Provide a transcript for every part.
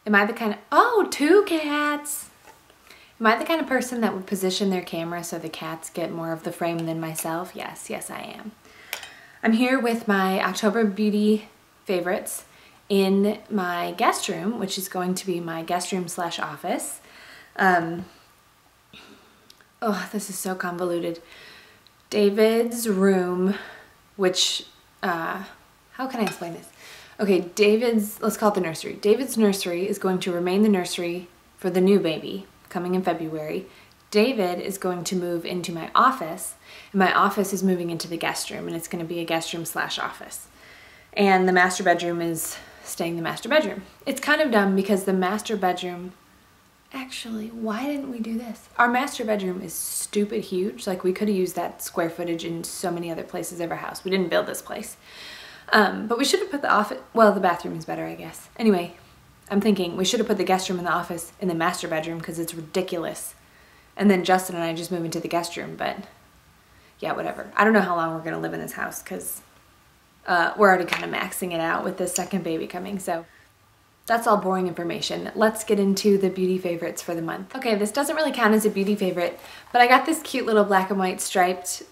Am I the kind of, oh, 2 cats. Am I the kind of person that would position their camera so the cats get more of the frame than myself? Yes, yes I am. I'm here with my October beauty favorites in my guest room, which is going to be my guest room / office. Oh, this is so convoluted. David's room, which, how can I explain this? Okay, let's call it the nursery. David's nursery is going to remain the nursery for the new baby coming in February. David is going to move into my office, and my office is moving into the guest room, and it's going to be a guest room / office. And the master bedroom is staying the master bedroom. It's kind of dumb because the master bedroom, actually, why didn't we do this? Our master bedroom is stupid huge. Like, we could have used that square footage in so many other places of our house. We didn't build this place. But we should have put the office, well, the bathroom is better, I guess. Anyway, I'm thinking we should have put the guest room and the office in the master bedroom because it's ridiculous. And then Justin and I just move into the guest room, but yeah, whatever. I don't know how long we're gonna live in this house because we're already kind of maxing it out with this second baby coming, so that's all boring information. Let's get into the beauty favorites for the month. Okay, this doesn't really count as a beauty favorite, but I got this cute little black and white striped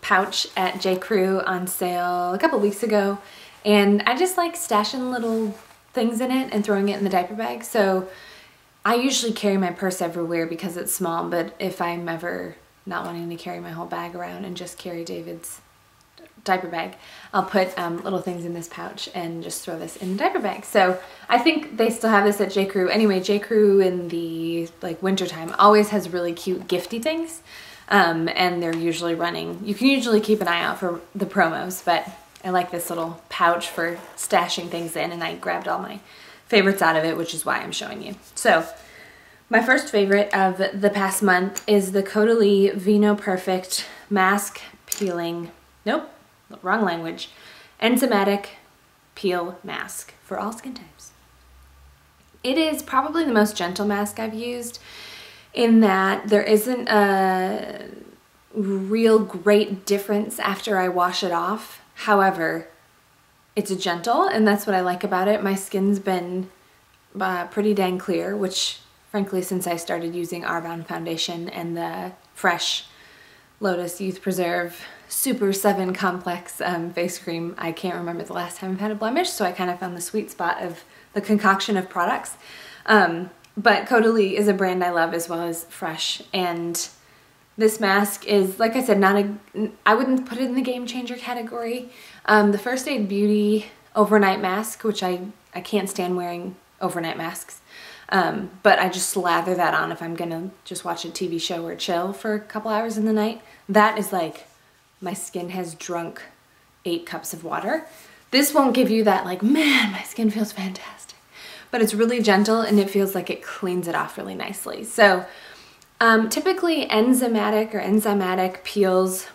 pouch at J. Crew on sale a couple weeks ago, and I just like stashing little things in it and throwing it in the diaper bag. So I usually carry my purse everywhere because it's small, but if I'm ever not wanting to carry my whole bag around and just carry David's diaper bag, I'll put little things in this pouch and just throw this in the diaper bag. So I think they still have this at J. Crew. Anyway, J. Crew in the winter time always has really cute gifty things, and they're usually running. You can usually keep an eye out for the promos, but I like this little pouch for stashing things in, and I grabbed all my favorites out of it, which is why I'm showing you. So my first favorite of the past month is the Caudalie Vino Perfect Mask Peeling, nope, wrong language, enzymatic peel mask for all skin types. It is probably the most gentle mask I've used in that there isn't a real great difference after I wash it off. However, it's gentle, and that's what I like about it. My skin's been pretty dang clear, which frankly, since I started using Arbonne foundation and the Fresh Lotus Youth Preserve Super 7 Complex face cream, I can't remember the last time I've had a blemish, so I kind of found the sweet spot of the concoction of products. But Caudalie is a brand I love as well as Fresh, and this mask is, like I said, I wouldn't put it in the game changer category. The First Aid Beauty overnight mask, which I can't stand wearing overnight masks, but I just slather that on if I'm gonna just watch a TV show or chill for a couple hours in the night. That is like, my skin has drunk 8 cups of water. This won't give you that like, man, my skin feels fantastic. But it's really gentle and it feels like it cleans it off really nicely. So typically enzymatic peels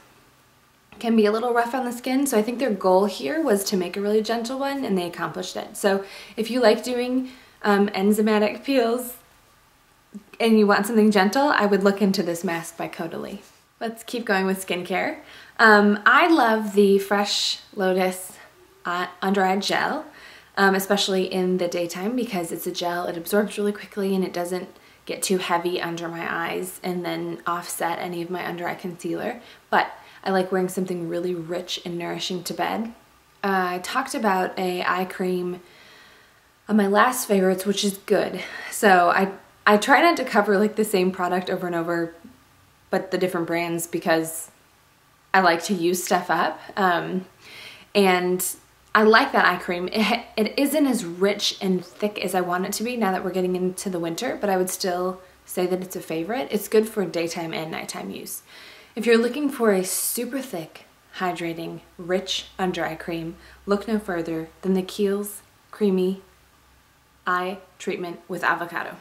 can be a little rough on the skin, so I think their goal here was to make a really gentle one, and they accomplished it. So if you like doing enzymatic peels and you want something gentle, I would look into this mask by Caudalie. Let's keep going with skincare. I love the Fresh Lotus Under Eye Gel, especially in the daytime because it's a gel, it absorbs really quickly and it doesn't get too heavy under my eyes and then offset any of my under eye concealer. But I like wearing something really rich and nourishing to bed. I talked about a eye cream on my last favorites, which is Good. So I try not to cover like the same product over and over, but the different brands, because I like to use stuff up. And I like that eye cream. It isn't as rich and thick as I want it to be now that we're getting into the winter, but I would still say that it's a favorite. It's good for daytime and nighttime use. If you're looking for a super thick, hydrating, rich under eye cream, look no further than the Kiehl's Creamy Eye Treatment with Avocado.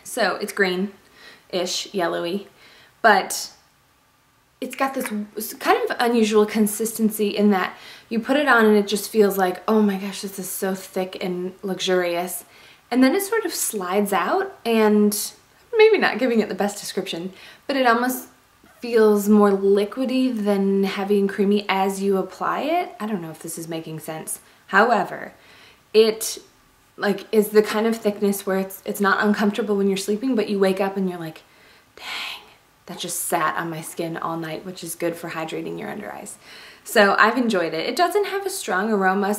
So it's green-ish, yellowy, but it's got this kind of unusual consistency in that you put it on and it just feels like, oh my gosh, this is so thick and luxurious. And then it sort of slides out, and maybe not giving it the best description, but it almost feels more liquidy than heavy and creamy as you apply it. I don't know if this is making sense. However, it like is the kind of thickness where it's not uncomfortable when you're sleeping, but you wake up and you're like, dang, that just sat on my skin all night, which is good for hydrating your under eyes. So I've enjoyed it. It doesn't have a strong aroma.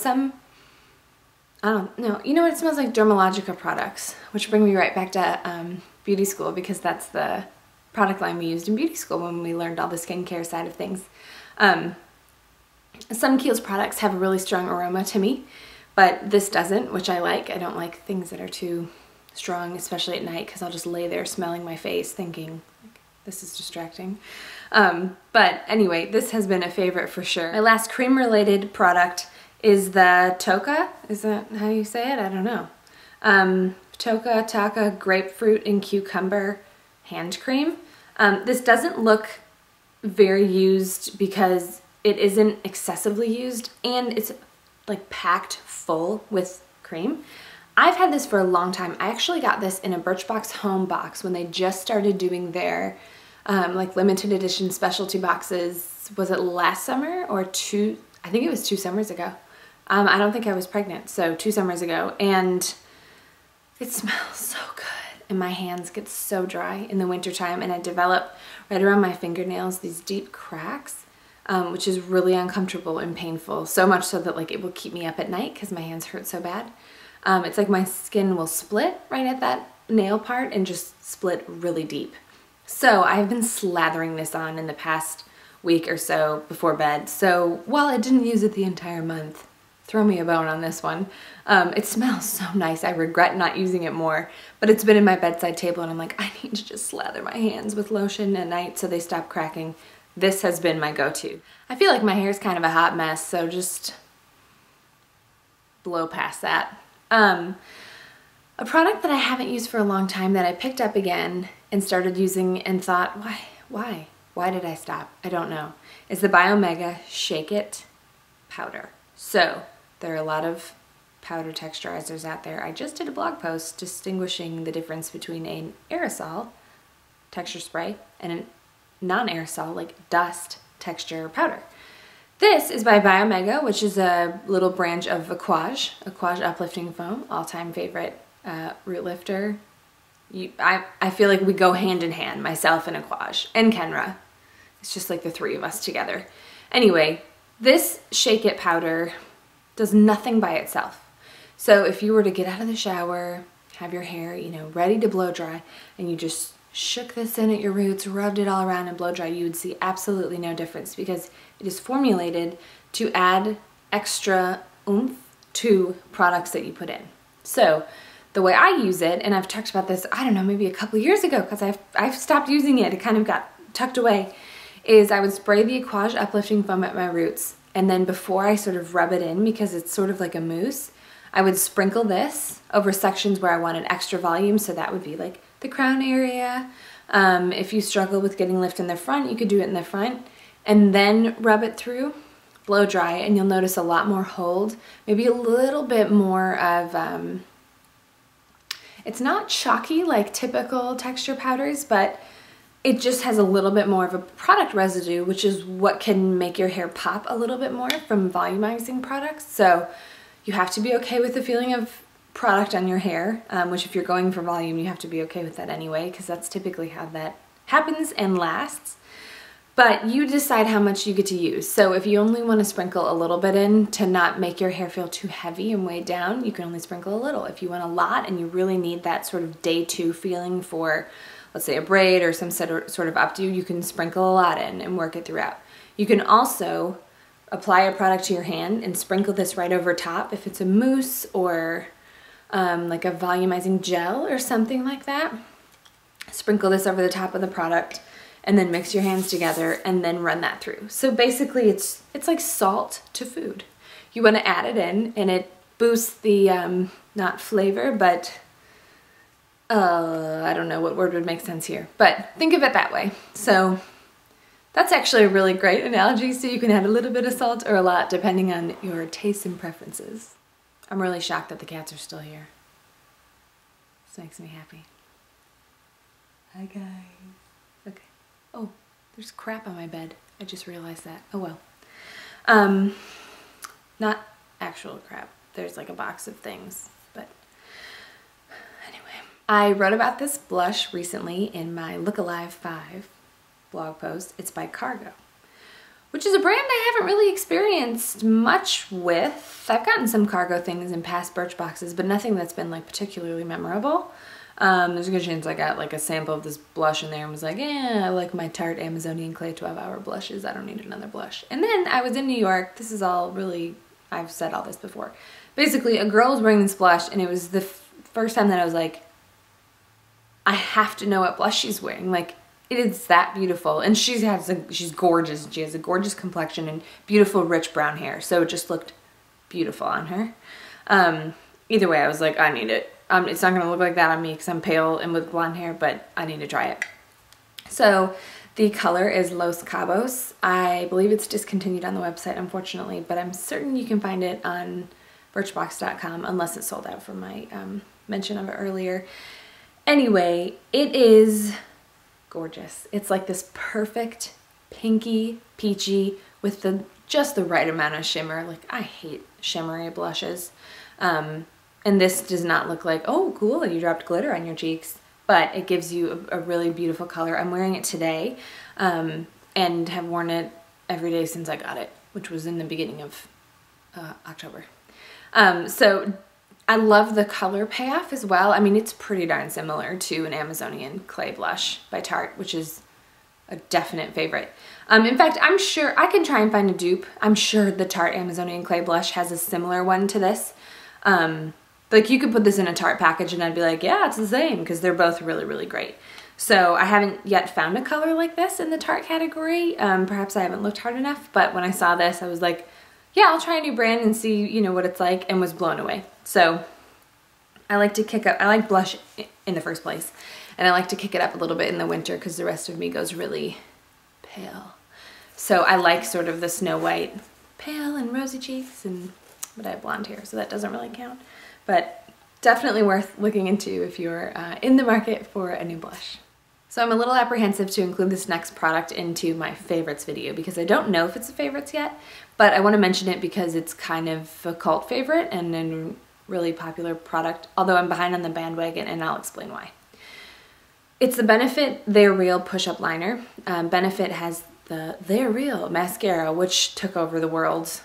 I don't know. You know what? It smells like Dermalogica products, which bring me right back to beauty school, because that's the product line we used in beauty school when we learned all the skincare side of things. Some Kiehl's products have a really strong aroma to me, but this doesn't, which I like. I don't like things that are too strong, especially at night, because I'll just lay there smelling my face thinking, like, this is distracting. But anyway, this has been a favorite for sure. My last cream related product is the Toka. Is that how you say it? I don't know. Taka grapefruit and cucumber hand cream. This doesn't look very used because it isn't excessively used, and it's like packed full with cream. I've had this for a long time. I actually got this in a Birchbox home box when they just started doing their like limited edition specialty boxes. Was it last summer or I think it was 2 summers ago. I don't think I was pregnant, so 2 summers ago, and it smells so good. And my hands get so dry in the wintertime, and I develop right around my fingernails these deep cracks, which is really uncomfortable and painful. So much so that like it will keep me up at night because my hands hurt so bad. It's like my skin will split right at that nail part and just split really deep. So I've been slathering this on in the past week or so before bed. So while I didn't use it the entire month, throw me a bone on this one. It smells so nice. I regret not using it more, but it's been in my bedside table and I'm like, I need to just slather my hands with lotion at night so they stop cracking. This has been my go-to. I feel like my hair is kind of a hot mess, so just blow past that. A product that I haven't used for a long time that I picked up again and started using and thought, why did I stop? I don't know. Is the Biomega Shake It powder. So there are a lot of powder texturizers out there. I just did a blog post distinguishing the difference between an aerosol texture spray and a non-aerosol, like dust texture powder. This is by Biomega, which is a little branch of Aquage Uplifting Foam, all-time favorite root lifter. I feel like we go hand in hand, myself and Aquage, and Kenra. It's just like the 3 of us together. Anyway, this Shake It powder does nothing by itself. So if you were to get out of the shower, have your hair, you know, ready to blow dry, and you just shook this in at your roots, rubbed it all around and blow dry, you would see absolutely no difference because it is formulated to add extra oomph to products that you put in. So the way I use it, and I've talked about this, I don't know, maybe a couple years ago because I've stopped using it, it kind of got tucked away, is I would spray the Aquage Uplifting Foam at my roots, and then before I sort of rub it in, because it's sort of like a mousse, I would sprinkle this over sections where I wanted extra volume, so that would be like the crown area. If you struggle with getting lift in the front, you could do it in the front, and then rub it through, blow dry, and you'll notice a lot more hold, maybe a little bit more of, it's not chalky like typical texture powders, but it just has a little bit more of a product residue, which is what can make your hair pop a little bit more from volumizing products. So you have to be okay with the feeling of product on your hair, which if you're going for volume, you have to be okay with that anyway, because that's typically how that happens and lasts. But you decide how much you get to use. So if you only want to sprinkle a little bit in to not make your hair feel too heavy and weighed down, you can only sprinkle a little. If you want a lot and you really need that sort of day 2 feeling for, let's say, a braid or some sort of updo, you can sprinkle a lot in and work it throughout. You can also apply a product to your hand and sprinkle this right over top if it's a mousse or like a volumizing gel or something like that. Sprinkle this over the top of the product and then mix your hands together and then run that through. So basically it's like salt to food. You want to add it in and it boosts the, not flavor, but I don't know what word would make sense here, but think of it that way. So that's actually a really great analogy, so you can add a little bit of salt or a lot depending on your tastes and preferences. I'm really shocked that the cats are still here. This makes me happy. Hi guys. Okay. Oh, there's crap on my bed. I just realized that. Oh well. Not actual crap. There's like a box of things, but I wrote about this blush recently in my Look Alive 5 blog post. It's by Cargo, which is a brand I haven't really experienced much with. I've gotten some Cargo things in past Birchboxes, but nothing that's been like particularly memorable. There's a good chance I got like a sample of this blush in there and was like, yeah, I like my Tarte Amazonian Clay 12-hour blushes. I don't need another blush. And then I was in New York. This is all really, I've said all this before. Basically, a girl was wearing this blush, and it was the first time that I was like, I have to know what blush she's wearing. Like, it is that beautiful. And she's gorgeous. She has a gorgeous complexion and beautiful rich brown hair. So it just looked beautiful on her. Either way, I was like, I need it. It's not going to look like that on me because I'm pale and with blonde hair, but I need to try it. So the color is Los Cabos. I believe it's discontinued on the website, unfortunately, but I'm certain you can find it on Birchbox.com unless it's sold out from my mention of it earlier. Anyway, it is gorgeous. It's like this perfect pinky peachy with just the right amount of shimmer. Like, I hate shimmery blushes. And this does not look like, oh, cool, you dropped glitter on your cheeks, but it gives you a really beautiful color. I'm wearing it today and have worn it every day since I got it, which was in the beginning of October. So I love the color payoff as well. I mean, it's pretty darn similar to an Amazonian Clay blush by Tarte, which is a definite favorite. In fact, I'm sure I can try and find a dupe. I'm sure the Tarte Amazonian Clay blush has a similar one to this. Like, you could put this in a Tarte package and I'd be like, yeah, it's the same, because they're both really, really great. So I haven't yet found a color like this in the Tarte category. Perhaps I haven't looked hard enough, but when I saw this, I was like, yeah, I'll try a new brand and see, you know, what it's like, and was blown away. So I like to I like blush in the first place, and I like to kick it up a little bit in the winter because the rest of me goes really pale. So I like sort of the Snow White pale and rosy cheeks, but I have blonde hair, so that doesn't really count. But definitely worth looking into if you're in the market for a new blush. So I'm a little apprehensive to include this next product into my favorites video because I don't know if it's a favorites yet, but I want to mention it because it's kind of a cult favorite and a really popular product, although I'm behind on the bandwagon, and I'll explain why. It's the Benefit They're Real Push-Up Liner. Benefit has the They're Real mascara, which took over the world.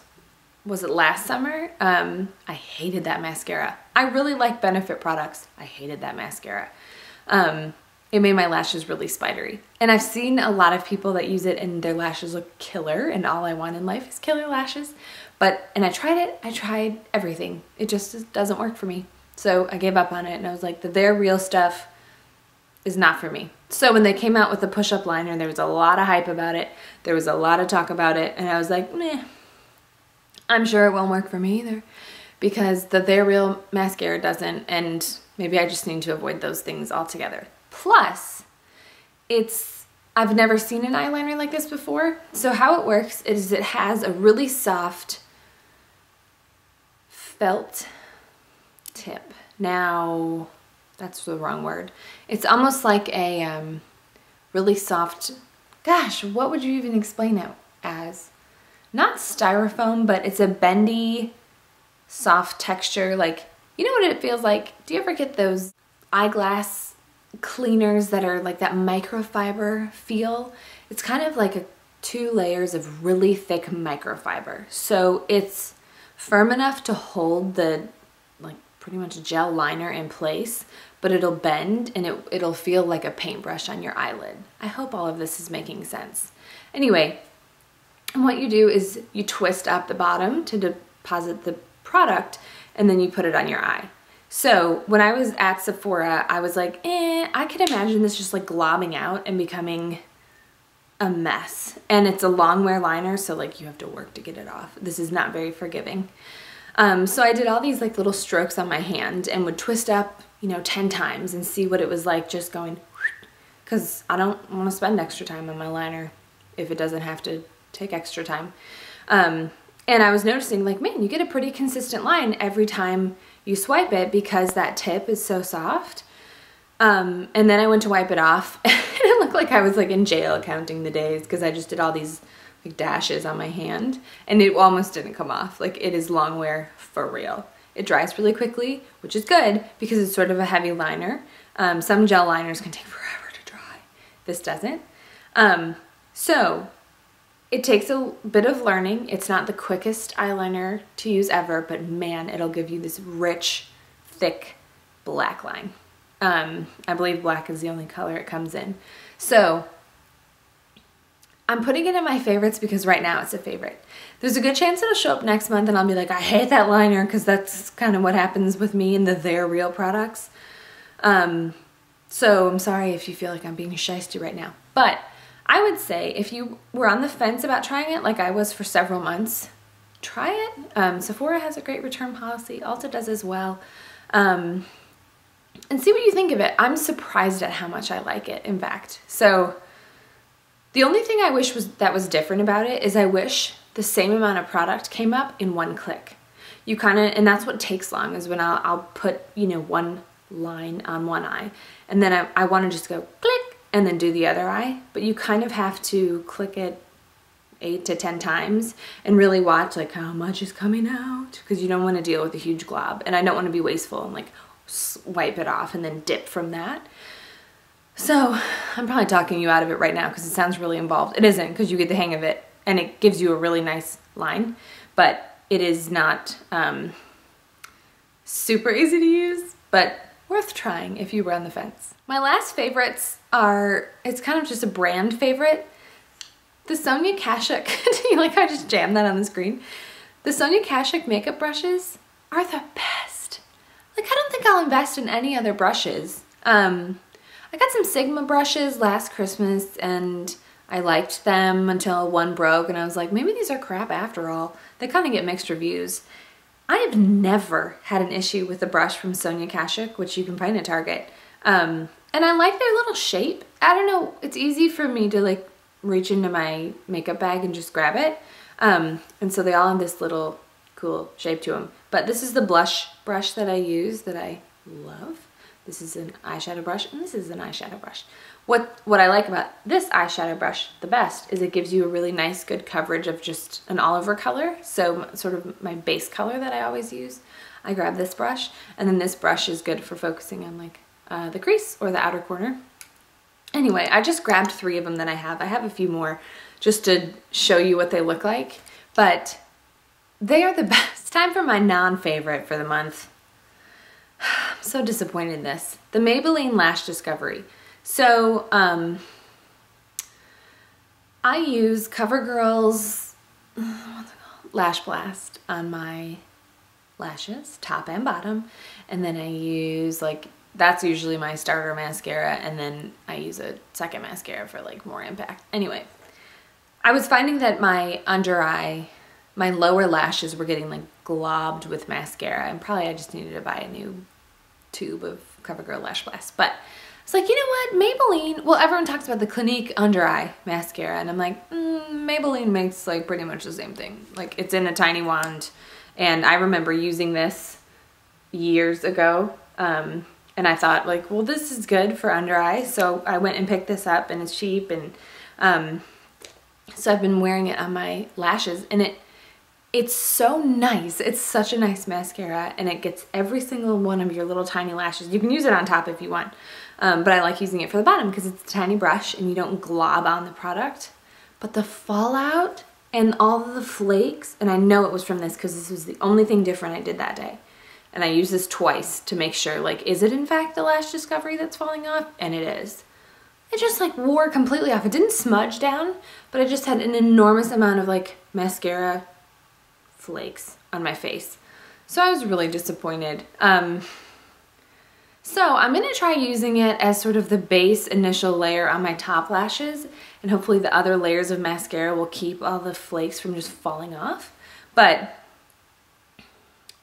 Was it last summer? I hated that mascara. I really like Benefit products. I hated that mascara. It made my lashes really spidery. And I've seen a lot of people that use it and their lashes look killer, and all I want in life is killer lashes. And I tried it. I tried everything. It just doesn't work for me. So I gave up on it, and I was like, the They're Real stuff is not for me. So when they came out with the push-up liner, there was a lot of hype about it. There was a lot of talk about it, and I was like, meh. I'm sure it won't work for me either, because the They're Real mascara doesn't, and maybe I just need to avoid those things altogether. Plus, I've never seen an eyeliner like this before. So how it works is it has a really soft felt tip. Now, that's the wrong word. It's almost like a really soft, gosh, what would you even explain it as? Not styrofoam, but it's a bendy, soft texture. Like, you know what it feels like? Do you ever get those eyeglass cleaners that are like that microfiber feel? It's kind of like 2 layers of really thick microfiber. So it's firm enough to hold the like pretty much gel liner in place, but it'll bend and it'll feel like a paintbrush on your eyelid. I hope all of this is making sense. Anyway, and what you do is you twist up the bottom to deposit the product, and then you put it on your eye. So when I was at Sephora, I was like, I could imagine this just like globbing out and becoming a mess. And it's a long wear liner, so like you have to work to get it off. This is not very forgiving. So I did all these like little strokes on my hand and would twist up, you know, 10 times and see what it was like just going, because I don't want to spend extra time on my liner if it doesn't have to take extra time. And I was noticing like, man, you get a pretty consistent line every time you swipe it because that tip is so soft. And then I went to wipe it off and it looked like I was like in jail counting the days because I just did all these like dashes on my hand and it almost didn't come off. Like, it is long wear for real. It dries really quickly, which is good because it's sort of a heavy liner. Some gel liners can take forever to dry. This doesn't. So it takes a bit of learning. It's not the quickest eyeliner to use ever, but man, it'll give you this rich, thick black line. I believe black is the only color it comes in. So I'm putting it in my favorites because right now it's a favorite. There's a good chance it'll show up next month and I'll be like, I hate that liner, because that's kind of what happens with me and the They're Real products. So I'm sorry if you feel like I'm being shysty right now. But I would say if you were on the fence about trying it, like I was for several months, try it. Sephora has a great return policy. Ulta does as well. And see what you think of it. I'm surprised at how much I like it, in fact. So the only thing I wish that was different about it is I wish the same amount of product came up in one click. You kind of, and that's what takes long, is when I'll put, you know, one line on one eye, and then I want to just go click and then do the other eye, but you kind of have to click it 8 to 10 times and really watch like how much is coming out, because you don't want to deal with a huge glob, and I don't want to be wasteful and like wipe it off and then dip from that. So I'm probably talking you out of it right now because it sounds really involved. It isn't, because you get the hang of it and it gives you a really nice line, but it is not super easy to use, but worth trying if you were on the fence. My last favorites are, it's kind of just a brand favorite, the Sonia Kashuk. Do you like how I just jammed that on the screen? The Sonia Kashuk makeup brushes are the best. Like, I don't think I'll invest in any other brushes. I got some Sigma brushes last Christmas and I liked them until one broke and I was like, maybe these are crap after all. They kind of get mixed reviews. I have never had an issue with a brush from Sonia Kashuk, which you can find at Target. And I like their little shape. I don't know, it's easy for me to like reach into my makeup bag and just grab it. And so they all have this little cool shape to them. But this is the blush brush that I use that I love. This is an eyeshadow brush, and this is an eyeshadow brush. What I like about this eyeshadow brush the best is it gives you a really nice, good coverage of just an olive color. So sort of my base color that I always use. I grab this brush, and then this brush is good for focusing on like the crease or the outer corner. Anyway, I just grabbed 3 of them that I have. I have a few more just to show you what they look like, but they are the best. Time for my non-favorite for the month. I'm so disappointed in this. The Maybelline Lash Discovery. So, I use CoverGirl's Lash Blast on my lashes, top and bottom, and then I use like, that's usually my starter mascara, and then I use a second mascara for like more impact. Anyway, I was finding that my under eye, my lower lashes were getting like globbed with mascara, and probably I just needed to buy a new tube of CoverGirl Lash Blast. But it's like, you know what, Maybelline, well, everyone talks about the Clinique under eye mascara, and I'm like, Maybelline makes like pretty much the same thing. Like, it's in a tiny wand, and I remember using this years ago, and I thought like, well, this is good for under eye, so I went and picked this up, and it's cheap, and so I've been wearing it on my lashes, and it's so nice. It's such a nice mascara, and it gets every single one of your little tiny lashes. You can use it on top if you want, but I like using it for the bottom because it's a tiny brush and you don't glob on the product. But the fallout and all of the flakes, and I know it was from this because this was the only thing different I did that day. And I used this twice to make sure, like, is it in fact the Lash Discovery that's falling off? And it is. It just like wore completely off. It didn't smudge down, but I just had an enormous amount of like mascara flakes on my face. So I was really disappointed. So I'm going to try using it as sort of the base initial layer on my top lashes, and hopefully the other layers of mascara will keep all the flakes from just falling off. But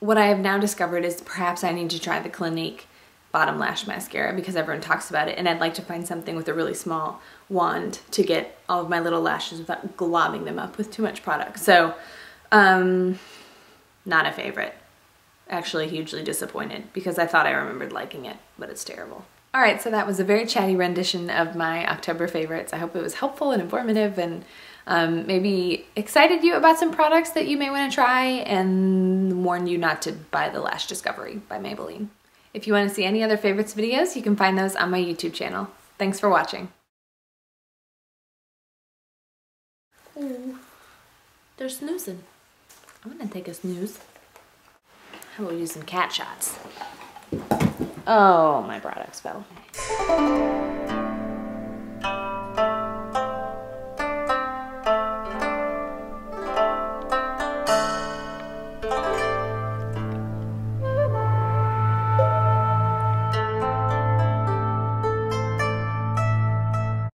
what I have now discovered is perhaps I need to try the Clinique bottom lash mascara because everyone talks about it, and I'd like to find something with a really small wand to get all of my little lashes without globbing them up with too much product. So not a favorite. Actually hugely disappointed because I thought I remembered liking it, but it's terrible. Alright, so that was a very chatty rendition of my October favorites. I hope it was helpful and informative, and maybe excited you about some products that you may want to try and warn you not to buy the Lash Discovery by Maybelline. If you want to see any other favorites videos, you can find those on my YouTube channel. Thanks for watching. Oh, they're snoozing. I'm gonna take a snooze. How about we do some cat shots? Oh, my products fell.